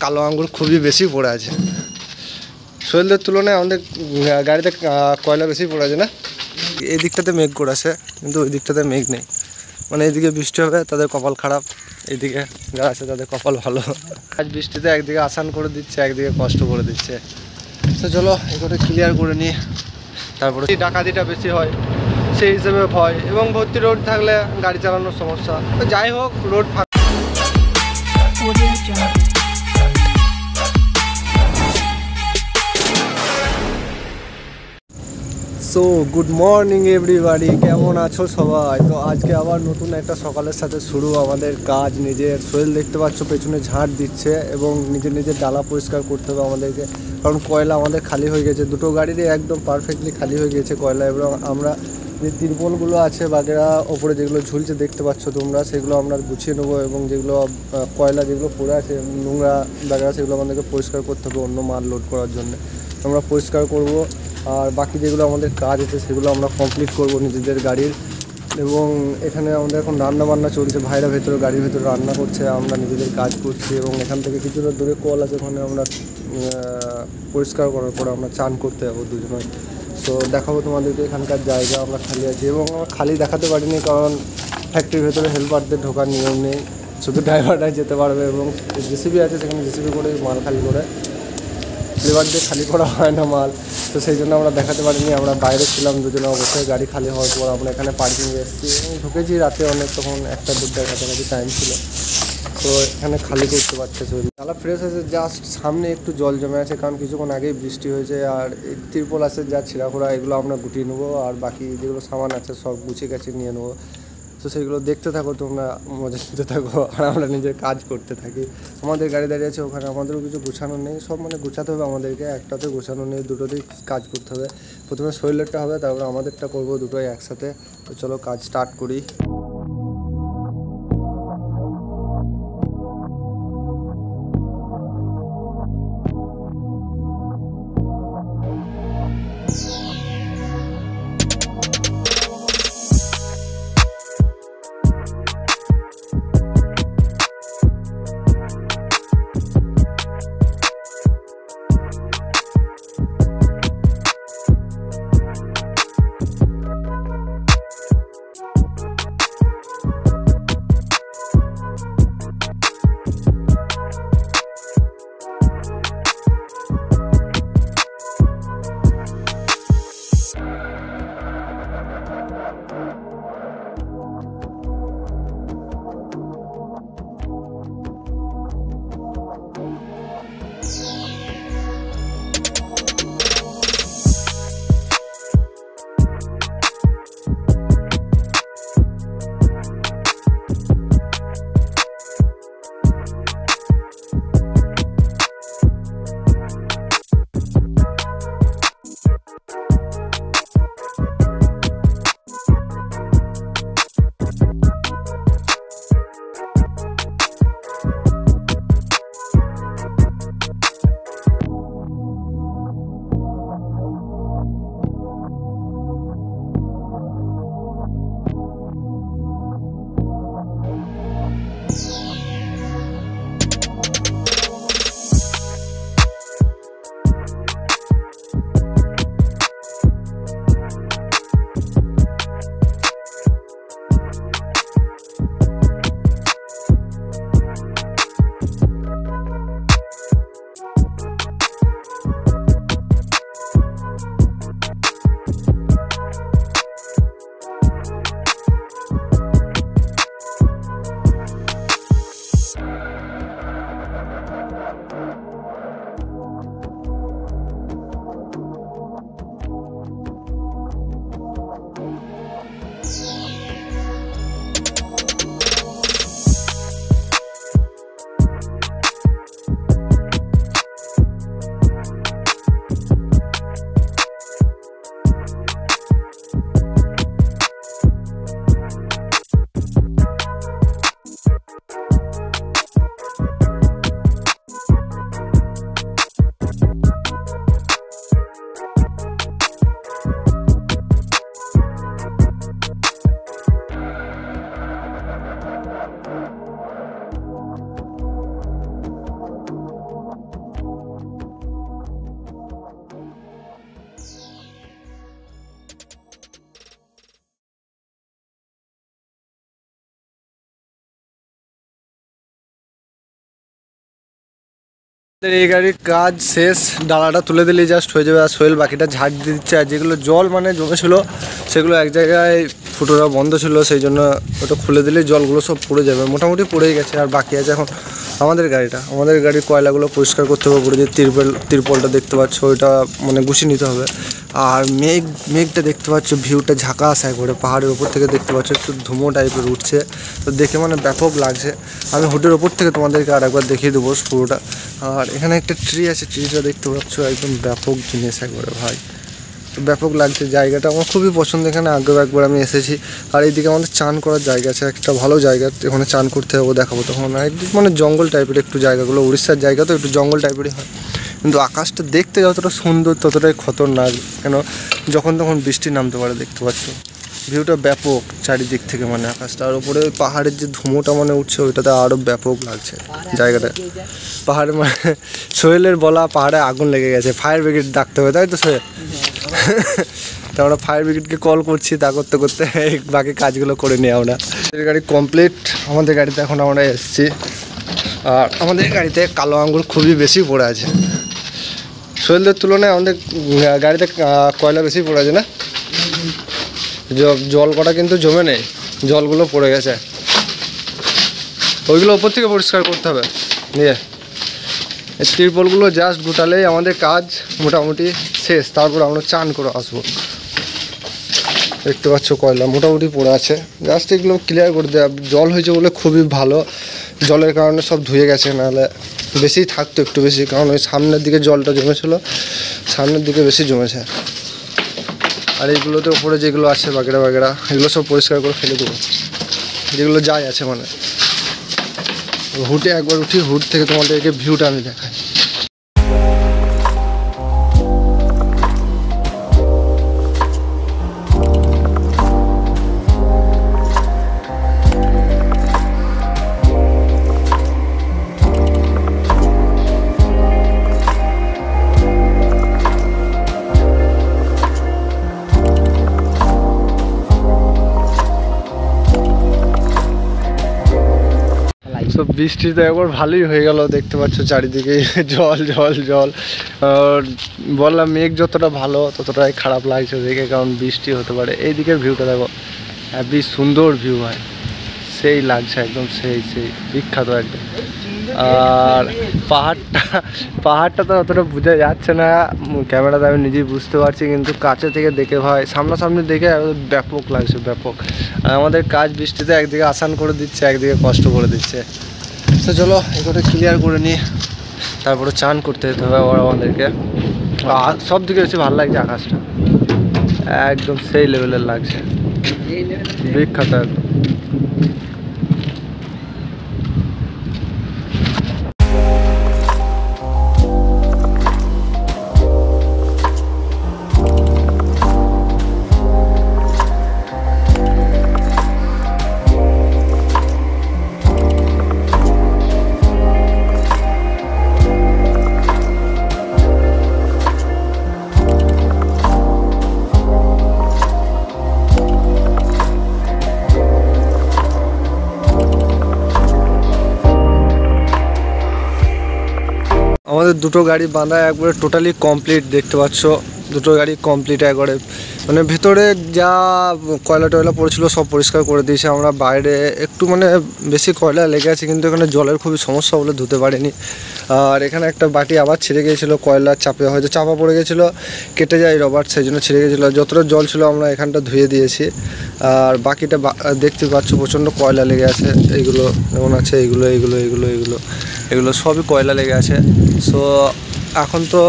কালো আঙ্গুর খুবই বেশি পড়ে আছে। শরীরের তুলনায় আমাদের গাড়িতে কয়লা বেশি পড়ে আছে না। এই দিকটাতে মেঘ করেছে কিন্তু ওই দিকটাতে মেঘ নেই, মানে এইদিকে বৃষ্টি হবে তাদের কপাল খারাপ, এইদিকে যারা আছে তাদের কপাল ভালো। আজ বৃষ্টিতে একদিকে আসান করে দিচ্ছে, একদিকে কষ্ট করে দিচ্ছে। তো চলো এগুলো ক্লিয়ার করে নিই, তারপরে ডাকাতিটা বেশি হয় সেই হিসেবে ভয়, এবং ভর্তি রোড থাকলে গাড়ি চালানোর সমস্যা। তো যাই হোক, road so good morning everybody, কেমন আছো সবাই? তো আজকে আবার নতুন একটা সকালের সাথে শুরু আমাদের কাজ। নিজের শরীর দেখতে পাচ্ছ পেছনে ঝাড় দিচ্ছে, এবং নিজের ডালা পরিষ্কার করতে হবে আমাদেরকে, কারণ কয়লা আমাদের খালি হয়ে গেছে। দুটো গাড়িরই একদম পারফেক্টলি খালি হয়ে গেছে কয়লা, এবং আমরা যে তিরপলগুলো আছে বাগেরা ওপরে যেগুলো ঝুলছে দেখতে পাচ্ছ তোমরা, সেগুলো আমরা গুছিয়ে নেবো, এবং যেগুলো কয়লা যেগুলো পড়ে আছে নোংরা বাগেরা সেগুলো আমাদেরকে পরিষ্কার করতে হবে অন্য মাল লোড করার জন্য। আমরা পরিষ্কার করব, আর বাকি যেগুলো আমাদের কাজ আছে সেগুলো আমরা কমপ্লিট করব নিজেদের গাড়ির। এবং এখানে আমাদের এখন রান্না বান্না চলছে, ভাইরা ভেতরে গাড়ির ভেতরে রান্না করছে, আমরা নিজেদের কাজ করছি। এবং এখান থেকে কিছুটা দূরে কল আছে, ওখানে আমরা পরিষ্কার করার পরে আমরা চান করতে যাবো দুজনে। তো দেখাবো তোমাদেরকে এখানকার জায়গা, আমরা খালি আছি। এবং আমরা খালি দেখাতে পারিনি কারণ ফ্যাক্টরির ভেতরে হেল্পারদের ঢোকার নিয়ম নেই, শুধু ড্রাইভারটাই যেতে পারবে। এবং জেসিবি আছে, সেখানে জেসিবি করে মাল খালি করে, লেবার দিয়ে খালি করা হয় না মাল। তো সেই জন্য আমরা দেখাতে পারিনি, আমরা বাইরে ছিলাম দুজনে অবশ্যই। গাড়ি খালি হওয়ার পর আমরা এখানে পার্কিংয়ে এসেছি এবং ঢুকেছি রাতে অনেক, তখন 1টা-2টার কাছাকাছি টাইম ছিল। তো এখানে খালি করতে পারছে শরীর, তালা ফ্রেশ আছে। জাস্ট সামনে একটু জল জমে আছে, কারণ কিছুক্ষণ আগেই বৃষ্টি হয়েছে। আর তিরপল আছে যা ছিঁড়াখোড়া, এগুলো আমরা গুটিয়ে নেবো, আর বাকি যেগুলো সামান আছে সব গুছিয়ে গেছে নিয়ে নেবো। তো সেইগুলো দেখতে থাকো তোমরা, মজা নিতে থাকো, আর আমরা নিজের কাজ করতে থাকি। আমাদের গাড়ি দাঁড়িয়ে আছে ওখানে, আমাদেরও কিছু গোছানো নেই, সব মানে গোছাতে হবে আমাদেরকে। একটাতে গোছানো নেই, দুটোতেই কাজ করতে হবে। প্রথমে শরীরেরটা হবে, তারপরে আমাদেরটা করবো, দুটোই একসাথে। তো চলো কাজ স্টার্ট করি। এই গাড়ির কাজ শেষ, ডালাটা তুলে দিলেই জাস্ট হয়ে যাবে। আর সোহেল বাকিটা ঝাড় দিয়ে দিচ্ছে। আর যেগুলো জল মানে জমেছিল সেগুলো এক জায়গায় ফুটোটা বন্ধ ছিল, সেই জন্য ওটা খুলে দিলেই জলগুলো সব পড়ে যাবে। মোটামুটি পড়েই গেছে। আর বাকি আছে এখন আমাদের গাড়ির কয়লাগুলো পরিষ্কার করতে হবে। পুরো যে তিরপলটা দেখতে পাচ্ছ ওইটা মানে গুছিয়ে নিতে হবে। আর মেঘটা দেখতে পাচ্ছ, ভিউটা ঝাঁকাস একবারে পাহাড়ের ওপর থেকে দেখতে পাচ্ছ, একটু ধুমো টাইপের উঠছে, তো দেখে মানে ব্যাপক লাগছে। আমি হুডের ওপর থেকে তোমাদেরকে আর একবার দেখিয়ে দেবো পুরোটা। আর এখানে একটা ট্রি আছে, ট্রিটা দেখতে পাচ্ছ, একদম ব্যাপক জিনিস একবারে ভাই, তো ব্যাপক লাগছে। জায়গাটা আমার খুবই পছন্দ, এখানে আগেও একবার আমি এসেছি। আর এইদিকে আমাদের চান করার জায়গা আছে, একটা ভালো জায়গা, এখানে চান করতে হবে, দেখাবো তখন। একদিক মানে জঙ্গল টাইপের একটু জায়গাগুলো, উড়িষ্যার জায়গা তো একটু জঙ্গল টাইপেরই হয়। কিন্তু আকাশটা দেখতে যতটা সুন্দর ততটাই খতরনাক, কেন যখন তখন বৃষ্টি নামতে পারে। দেখতে পাচ্ছ ভিউটা ব্যাপক চারিদিক থেকে, মানে আকাশটা। আর উপরে পাহাড়ের যে ধুমোটা মানে উঠছে ওইটাতে আরও ব্যাপক লাগছে জায়গাটা। পাহাড়ে মানে সোহেলের বলা পাহাড়ে আগুন লেগে গেছে, ফায়ার ব্রিগেড ডাকতে হবে, তাই তো সোহেল? তো আমরা ফায়ার ব্রিগেডকে কল করছি, তা করতে করতে বাকি কাজগুলো করে নিই আমরা। গাড়ি কমপ্লিট, আমাদের গাড়িতে এখন আমরা এসেছি। আর আমাদের গাড়িতে কালো আঙ্গুর খুবই বেশি পড়ে আছে। সোহেলদের তুলনায় আমাদের গাড়িতে কয়লা বেশি পড়ে আছে না? জল কটা কিন্তু জমে নেই, জলগুলো পড়ে গেছে, ওইগুলো ওপর থেকে পরিষ্কার করতে হবে। নিয়ে তিরপলগুলো জাস্ট গোটালেই আমাদের কাজ মোটামুটি শেষ। তারপর আমরা চান করে আসবো। দেখতে পাচ্ছ কয়লা মোটামুটি পড়ে আছে, জাস্ট এগুলো ক্লিয়ার করে দেওয়া। জল হয়েছে বলে খুবই ভালো, জলের কারণে সব ধুয়ে গেছে, নাহলে বেশি থাকতো একটু বেশি, কারণ ওই সামনের দিকে জলটা জমেছিল, সামনের দিকে বেশি জমেছে। আর এইগুলোতে উপরে যেগুলো আছে বাগেরা এগুলো সব পরিষ্কার করে ফেলে দেবো, যেগুলো যাই আছে মানে। হুটে একবার উঠি, হুট থেকে তোমাদেরকে ভিউটা আমি দেখাই। তো বৃষ্টি তো একবার ভালোই হয়ে গেল, দেখতে পাচ্ছ চারিদিকে জল জল জল। আর বললাম মেঘ যতটা ভালো ততটাই খারাপ লাগছে দেখে, কারণ বৃষ্টি হতে পারে। এই দিকের ভিউটা দেখো, হেবি সুন্দর ভিউ হয়, সেই লাগছে একদম, সেই বিখ্যাত একদম। আর পাহাড়টা তো অতটা বোঝা যাচ্ছে না ক্যামেরাতে, আমি নিজেই বুঝতে পারছি, কিন্তু কাছে থেকে দেখে ভাই, সামনাসামনি দেখে ব্যাপক লাগছে, ব্যাপক। আর আমাদের কাজ বৃষ্টিতে একদিকে আসান করে দিচ্ছে, একদিকে কষ্ট করে দিচ্ছে। তো চলো এগুলো ক্লিয়ার করে নিই, তারপরে চান করতে যেতে হবে আবার আমাদেরকে। আর সব দিকে বেশি ভালো লাগছে আকাশটা, একদম সেই লেভেলের লাগছে, বিখ্যাত একদম। আমাদের দুটো গাড়ি বাঁধা একবারে টোটালি কমপ্লিট, দেখতে পাচ্ছ দুটো গাড়ি কমপ্লিট একবারে। মানে ভেতরে যা কয়লা টয়লা পড়েছিল সব পরিষ্কার করে দিয়েছে আমরা। বাইরে একটু মানে বেশি কয়লা লেগে আছে, কিন্তু এখানে জলের খুবই সমস্যা বলে ধুতে পারিনি। আর এখানে একটা বাটি আবার ছিঁড়ে গিয়েছিলো, কয়লার চাপে হয়তো চাপা পড়ে গেছিলো, কেটে যায় রবার, সেই জন্য ছিঁড়ে গেছিলো। যতটা জল ছিল আমরা এখানটা ধুয়ে দিয়েছি। আর বাকিটা দেখতে পাচ্ছ প্রচণ্ড কয়লা লেগে আছে, এইগুলো যেমন আছে, এগুলো সবই কয়লা লেগে আছে। সো এখন তো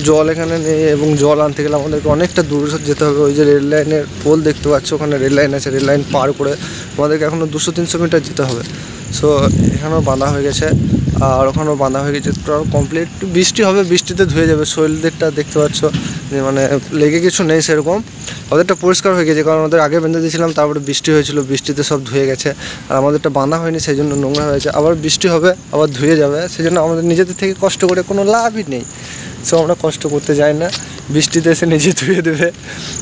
জল এখানে নেই, এবং জল আনতে গেলে আমাদেরকে অনেকটা দূর যেতে হবে। ওই যে রেল লাইনের পোল দেখতে পাচ্ছ, ওখানে রেল লাইন আছে, রেল লাইন পার করে আমাদেরকে এখনও 200-300 মিটার যেতে হবে। সো এখানেও বাঁধা হয়ে গেছে, আর ওখানেও বাঁধা হয়ে গেছে, টোটাল কমপ্লিট। বৃষ্টি হবে, বৃষ্টিতে ধুয়ে যাবে। শরীরদেরটা দেখতে পাচ্ছ যে মানে লেগে কিছু নেই সেরকম, ওদেরটা পরিষ্কার হয়ে গেছে, কারণ ওদের আগে বেঁধে দিয়েছিলাম, তারপরে বৃষ্টি হয়েছিল, বৃষ্টিতে সব ধুয়ে গেছে। আর আমাদেরটা বাঁধা হয়নি, সেই জন্য নোংরা হয়েছে। আবার বৃষ্টি হবে, আবার ধুয়ে যাবে, সেই জন্য আমাদের নিজেদের থেকে কষ্ট করে কোনো লাভই নেই। সো আমরা কষ্ট করতে যাই না, বৃষ্টিতে এসে নিজে ধুয়ে দেবে।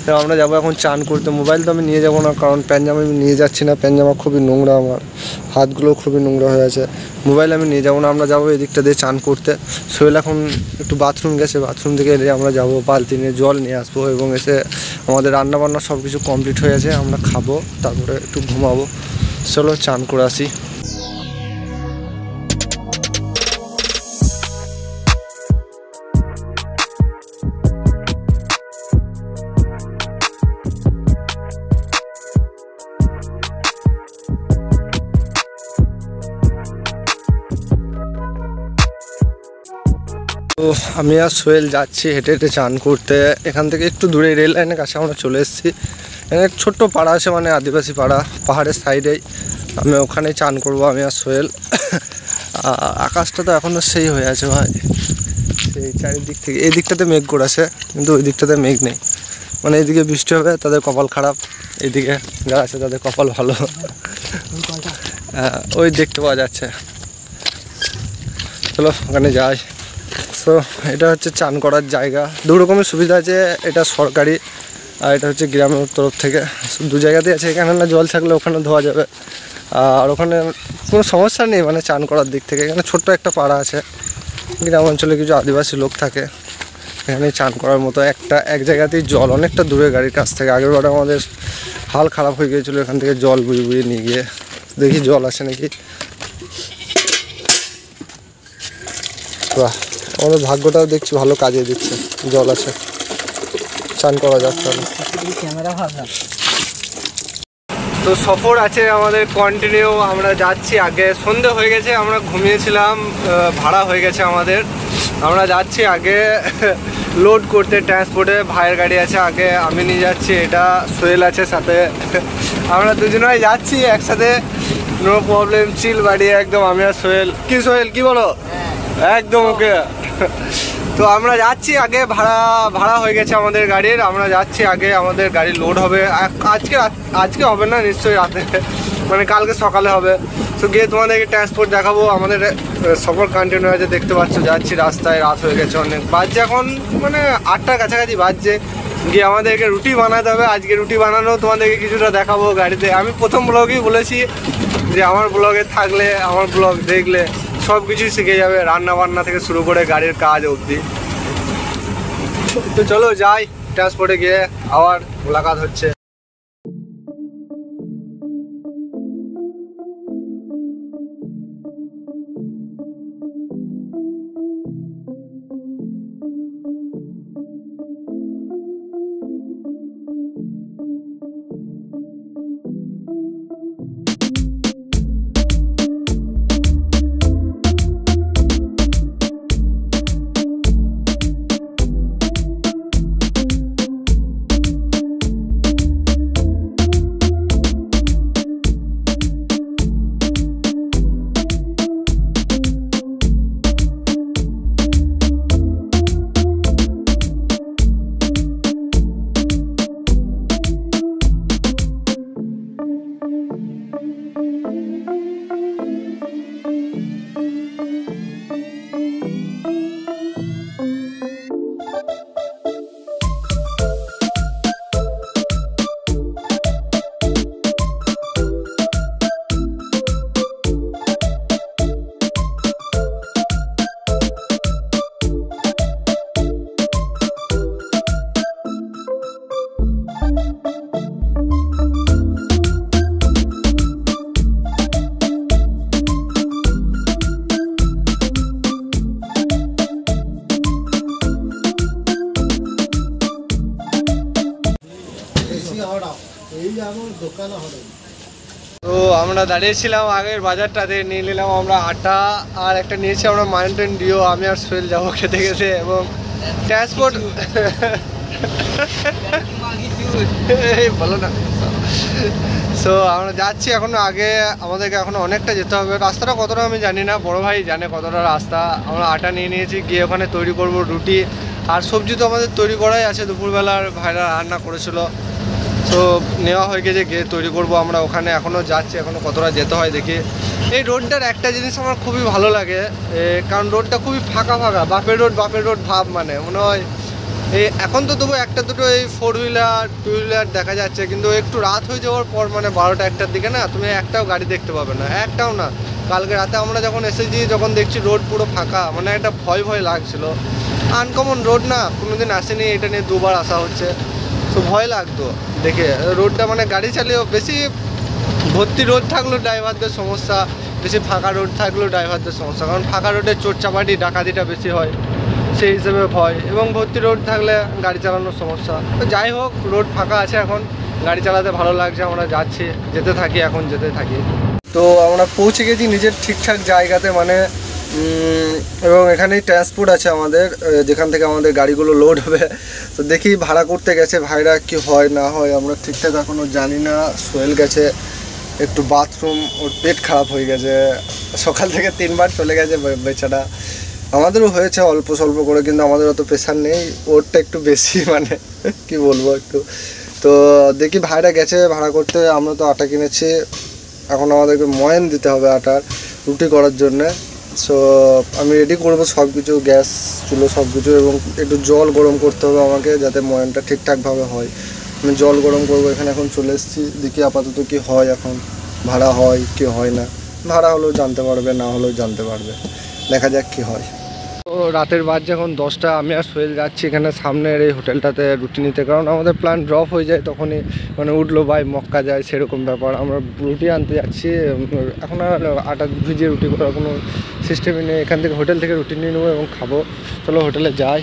তো আমরা যাবো এখন চান করতে। মোবাইল তো আমি নিয়ে যাবো না, কারণ প্যান্ট জামা আমি নিয়ে যাচ্ছি না, প্যান্ট জামা খুবই নোংরা, আমার হাতগুলো খুবই নোংরা হয়ে আছে। মোবাইল আমি নিয়ে যাবো না, আমরা যাবো এদিকটা দিয়ে চান করতে। সোহেল এখন একটু বাথরুম গেছে, বাথরুম থেকে এলে আমরা যাবো, বালতি নিয়ে জল নিয়ে আসবো, এবং এসে আমাদের রান্নাবান্না সব কিছু কমপ্লিট হয়ে আছে, আমরা খাবো, তারপরে একটু ঘুমাবো। চলো চান করে আসি। তো আমি আর সোহেল যাচ্ছি হেঁটে হেঁটে চান করতে। এখান থেকে একটু দূরে রেল লাইনের কাছে আমরা চলে এসেছি। এখানে ছোট্ট পাড়া আছে, মানে আদিবাসী পাড়া, পাহাড়ের সাইডেই। আমি ওখানেই চান করব, আমি আর সোহেল। আকাশটা তো এখনও সেই হয়ে আছে ভাই, সেই চারিদিক থেকে। এই দিকটাতে মেঘ করেছে, কিন্তু ওই দিকটাতে মেঘ নেই। মানে এইদিকে বৃষ্টি হবে তাদের কপাল খারাপ, এইদিকে যারা আছে তাদের কপাল ভালো। ওই দেখতে পাওয়া যাচ্ছে। চলো ওখানে যাই। তো এটা হচ্ছে চান করার জায়গা, দু রকমের সুবিধা আছে, এটা সরকারি আর এটা হচ্ছে গ্রামের তরফ থেকে। দু জায়গাতেই আছে, এখানে না জল থাকলে ওখানে ধোয়া যাবে, আর ওখানে কোনো সমস্যা নেই মানে চান করার দিক থেকে। এখানে ছোট্ট একটা পাড়া আছে, গ্রাম অঞ্চলে কিছু আদিবাসী লোক থাকে, এখানে চান করার মতো এক জায়গাতেই জল, অনেকটা দূরে গাড়ির কাছ থেকে। আগের বারে আমাদের হাল খারাপ হয়ে গিয়েছিলো, এখান থেকে জল বুঝিয়ে বুঝিয়ে নিয়ে গিয়ে। দেখি জল আসে নাকি। বাহ, আমাদের ভাগ্যটাও দেখছি ভালো কাজে দিচ্ছে, জল আছে, চান করা যাচ্ছে। তো সফর আছে আমাদের কন্টিনিউ, আমরা যাচ্ছি। আগে সন্ধে হয়ে গেছে, আমরা ঘুমিয়েছিলাম, ভাড়া হয়ে গেছে আমাদের। আমরা যাচ্ছি আগে লোড করতে ট্রান্সপোর্টে, ভাইয়ের গাড়ি আছে আগে, আমি নিয়ে যাচ্ছি, এটা সোহেল আছে সাথে। আমরা দুজনেই যাচ্ছি একসাথে, নো প্রবলেম, চিল বাড়ি একদম। আমি আর সোহেল। কি সোহেল কি বলো? একদম ওকে। তো আমরা যাচ্ছি আগে, ভাড়া হয়ে গেছে আমাদের গাড়ির, আমরা যাচ্ছি আগে, আমাদের গাড়ি লোড হবে আজকে হবে না, নিশ্চয়ই রাতে, মানে কালকে সকালে হবে। তো গিয়ে তোমাদেরকে ট্রান্সপোর্ট দেখাবো। আমাদের সফর কন্টিনিউ আছে, দেখতে পাচ্ছ, যাচ্ছি রাস্তায়, রাত হয়ে গেছে অনেক, বাজছে এখন মানে 8টার কাছাকাছি বাজছে। গিয়ে আমাদেরকে রুটি বানাতে হবে, আজকে রুটি বানানো তোমাদেরকে কিছুটা দেখাবো গাড়িতে। আমি প্রথম ব্লগেই বলেছি যে আমার ব্লগে থাকলে, আমার ব্লগ দেখলে সব কিছুই শিখে যাবে, রান্না বান্না থেকে শুরু করে গাড়ির কাজ অবধি। তো চলো যাই, ট্রান্সপোর্টে গিয়ে আবার মোলাকাত হচ্ছে। তো আমরা দাঁড়িয়েছিলাম আগের বাজারটাতে, নিয়ে নিলাম আমরা আটা, আর একটা নিয়েছি আমরা মাউন্টেন ডিও। আমি আর সোহেল যাবো খেতে খেতে, এবং ট্রান্সপোর্ট বলো না। সো আমরা যাচ্ছি এখনো, আগে আমাদেরকে এখনো অনেকটা যেতে হবে। রাস্তাটা কতটা আমি জানি না, বড় ভাই জানে কতটা রাস্তা। আমরা আটা নিয়ে নিয়েছি, গিয়ে ওখানে তৈরি করব রুটি, আর সবজি তো আমাদের তৈরি করাই আছে, দুপুরবেলার ভাইরা রান্না করেছিল। তো নেওয়া হয়ে গেছে, গিয়ে তৈরি করব আমরা ওখানে। এখনও যাচ্ছি, এখনও কতটা যেতে হয় দেখি। এই রোডটার একটা জিনিস আমার খুবই ভালো লাগে, কারণ রোডটা খুবই ফাঁকা ফাঁকা, বাপের রোড ভাব, মানে মনে হয় এই এখন তো তবু একটা দুটো এই 4 হুইলার 2 হুইলার দেখা যাচ্ছে, কিন্তু একটু রাত হয়ে যাওয়ার পর মানে 12টা 1টার দিকে না তুমি একটাও গাড়ি দেখতে পাবে না, একটাও না। কালকে রাতে আমরা যখন এসেছি, যখন দেখছি রোড পুরো ফাঁকা, মানে একটা ভয় ভয় লাগছিল। আনকমন রোড না, কোনোদিন আসেনি, এটা নিয়ে দুবার আসা হচ্ছে, তো ভয় লাগতো দেখে রোডটা। মানে গাড়ি চালিয়েও বেশি ভর্তি রোড থাকলেও ড্রাইভারদের সমস্যা, বেশি ফাঁকা রোড থাকলেও ড্রাইভারদের সমস্যা, কারণ ফাঁকা রোডে চোর চাপাটি ডাকাতিটা বেশি হয়, সেই হিসেবে ভয়। এবং ভর্তি রোড থাকলে গাড়ি চালানোর সমস্যা। তো যাই হোক, রোড ফাঁকা আছে এখন, গাড়ি চালাতে ভালো লাগছে, আমরা যাচ্ছি, যেতে থাকি, এখন যেতে থাকি। তো আমরা পৌঁছে গেছি নিজের ঠিকঠাক জায়গাতে, মানে এবং এখানেই ট্রান্সপোর্ট আছে আমাদের, যেখান থেকে আমাদের গাড়িগুলো লোড হবে। তো দেখি ভাড়া করতে গেছে ভাইরা, কি হয় না হয় আমরা ঠিকঠাক এখনও জানি না। সোহেল গেছে একটু বাথরুম, ওর পেট খারাপ হয়ে গেছে, সকাল থেকে 3বার চলে গেছে বেচারা। আমাদেরও হয়েছে অল্প স্বল্প করে, কিন্তু আমাদের অত প্রেশার নেই, ওরটা একটু বেশি, মানে কি বলবো একটু। তো দেখি ভাইরা গেছে ভাড়া করতে, আমরা তো আটা কিনেছি, এখন আমাদেরকে ময়ান দিতে হবে আটার রুটি করার জন্যে। সো আমি রেডি করবো সব কিছু, গ্যাস চুলো সব কিছু, এবং একটু জল গরম করতে হবে আমাকে, যাতে ময়ানটা ঠিকঠাকভাবে হয়। আমি জল গরম করবো, এখানে এখন চলে এসেছি, দেখি আপাতত কি হয়, এখন ভাড়া হয় কি হয় না। ভাড়া হলেও জানতে পারবে, না হলেও জানতে পারবে, দেখা যাক কি হয়। তো রাতের বাজে এখন 10টা, আমি আর সোহেল যাচ্ছি এখানে সামনের এই হোটেলটাতে রুটি নিতে, কারণ আমাদের প্ল্যান ড্রপ হয়ে যায় তখনই, মানে উঠলো ভাই মক্কা যায় সেরকম ব্যাপার। আমরা রুটি আনতে যাচ্ছি, এখন আর আটা ভিজিয়ে রুটি করার কোনো সিস্টেমই নেই। এখান থেকে হোটেল থেকে রুটি নিয়ে নেবো এবং খাবো। চলো হোটেলে যাই।